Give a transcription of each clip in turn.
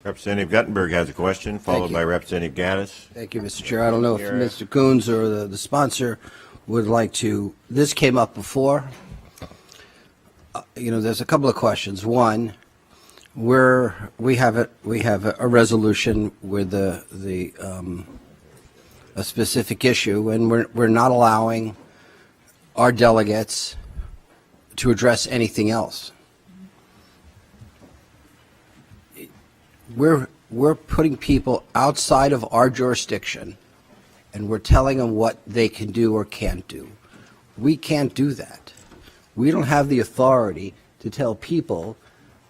Representative Guttenberg has a question, followed by Representative Gaddis. Thank you, Mr. Chair. I don't know if Mr. Coons or the sponsor would like to. This came up before. There's a couple of questions. One, we have a resolution with a specific issue, and we're not allowing our delegates to address anything else. We're putting people outside of our jurisdiction, and we're telling them what they can do or can't do. We can't do that. We don't have the authority to tell people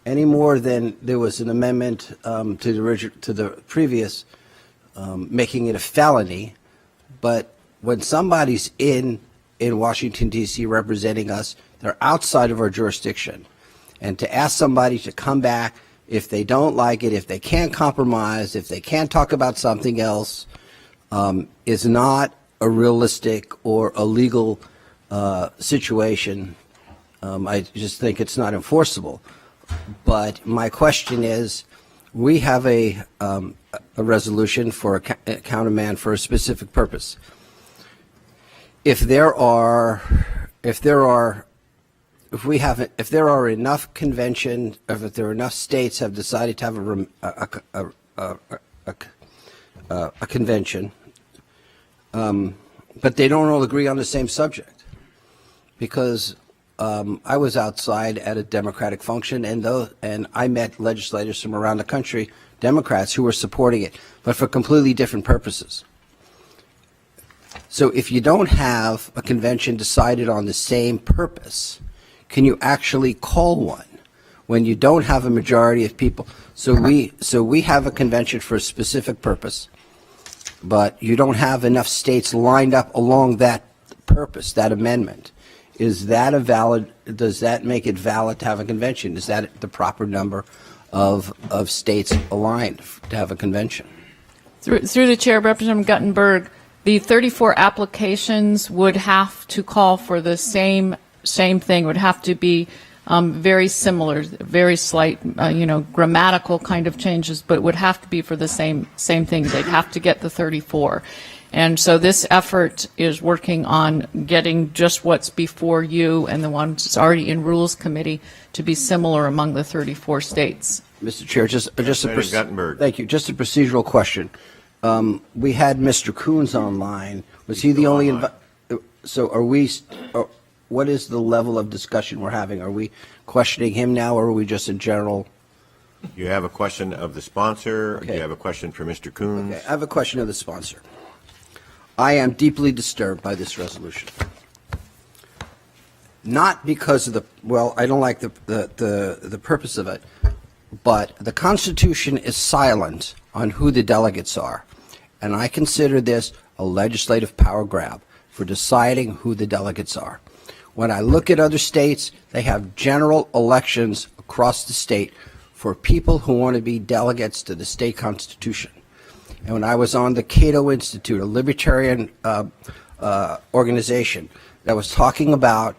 any more than there was an amendment to the previous making it a felony. But when somebody's in Washington, D.C. representing us, they're outside of our jurisdiction. And to ask somebody to come back if they don't like it, if they can't compromise, if they can't talk about something else, is not a realistic or a legal situation. I just think it's not enforceable. But my question is, we have a resolution for a countermand for a specific purpose. If there are enough convention, if there are enough states have decided to have a convention, but they don't all agree on the same subject, because I was outside at a Democratic function, and I met legislators from around the country, Democrats, who were supporting it, but for completely different purposes. So if you don't have a convention decided on the same purpose, can you actually call one when you don't have a majority of people? So we have a convention for a specific purpose, but you don't have enough states lined up along that purpose, that amendment. Is that does that make it valid to have a convention? Is that the proper number of states aligned to have a convention? Through the chair, Representative Guttenberg, the 34 applications would have to call for the same thing, would have to be very similar, very slight, grammatical kind of changes, but would have to be for the same thing. They'd have to get the 34. And so this effort is working on getting just what's before you and the ones that's already in Rules Committee to be similar among the 34 states. Mr. Chair, just thank you. Just a procedural question. We had Mr. Coons online. Was he the only? So are we? What is the level of discussion we're having? Are we questioning him now, or are we just in general? You have a question of the sponsor. Okay. You have a question for Mr. Coons. Okay, I have a question of the sponsor. I am deeply disturbed by this resolution. Not because of I don't like the purpose of it, but the Constitution is silent on who the delegates are. And I consider this a legislative power grab for deciding who the delegates are. When I look at other states, they have general elections across the state for people who want to be delegates to the state constitution. And when I was on the Cato Institute, a libertarian organization that was talking about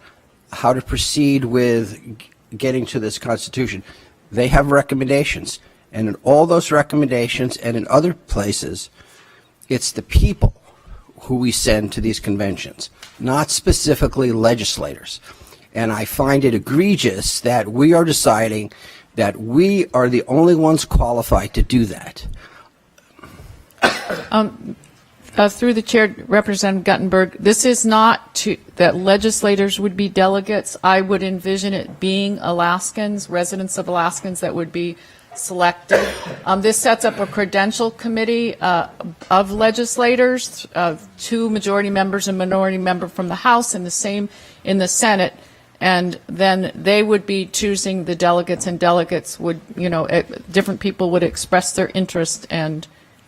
how to proceed with getting to this constitution, they have recommendations. And in all those recommendations and in other places, it's the people who we send to these conventions, not specifically legislators. And I find it egregious that we are deciding that we are the only ones qualified to do that. Through the chair, Representative Guttenberg, this is not that legislators would be delegates. I would envision it being Alaskans, residents of Alaskans that would be selected. This sets up a credential committee of legislators, 2 majority members and minority member from the House, and the same in the Senate. And then they would be choosing the delegates, and delegates would, different people would express their interest, and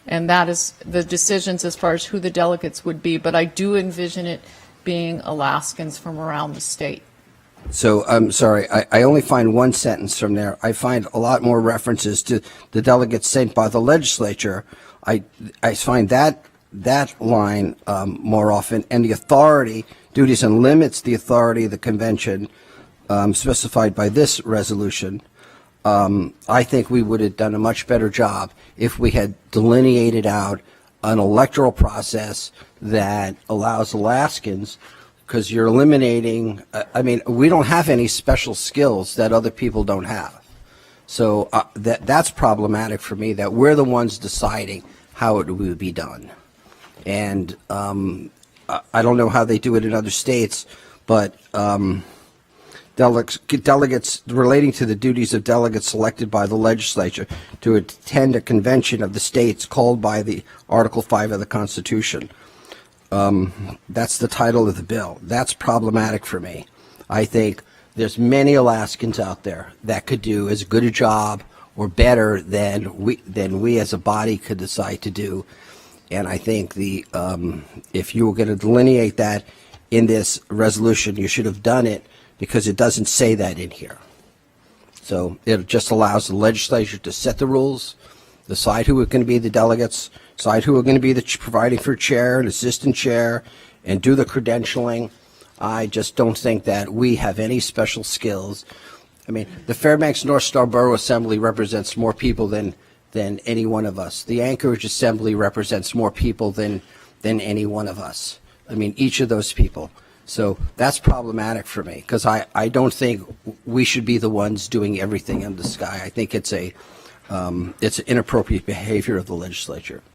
that is the decisions as far as who the delegates would be. But I do envision it being Alaskans from around the state. So I'm sorry, I only find one sentence from there. I find a lot more references to the delegates sent by the legislature. I find that line more often, and the authority, duties, and limits the authority of the convention specified by this resolution. I think we would have done a much better job if we had delineated out an electoral process that allows Alaskans, because you're eliminating, I mean, we don't have any special skills that other people don't have. So that's problematic for me, that we're the ones deciding how it would be done. And I don't know how they do it in other states, but delegates relating to the duties of delegates selected by the legislature to attend a convention of the states called by the Article 5 of the Constitution. That's the title of the bill. That's problematic for me. I think there's many Alaskans out there that could do as good a job or better than we as a body could decide to do. And I think if you were going to delineate that in this resolution, you should have done it, because it doesn't say that in here. So it just allows the legislature to set the rules, decide who are going to be the delegates, decide who are going to be providing for chair and assistant chair, and do the credentialing. I just don't think that we have any special skills. I mean, the Fairbanks North Star Borough Assembly represents more people than any one of us. The Anchorage Assembly represents more people than any one of us. I mean, each of those people. So that's problematic for me, because I don't think we should be the ones doing everything in the sky. I think it's inappropriate behavior of the legislature.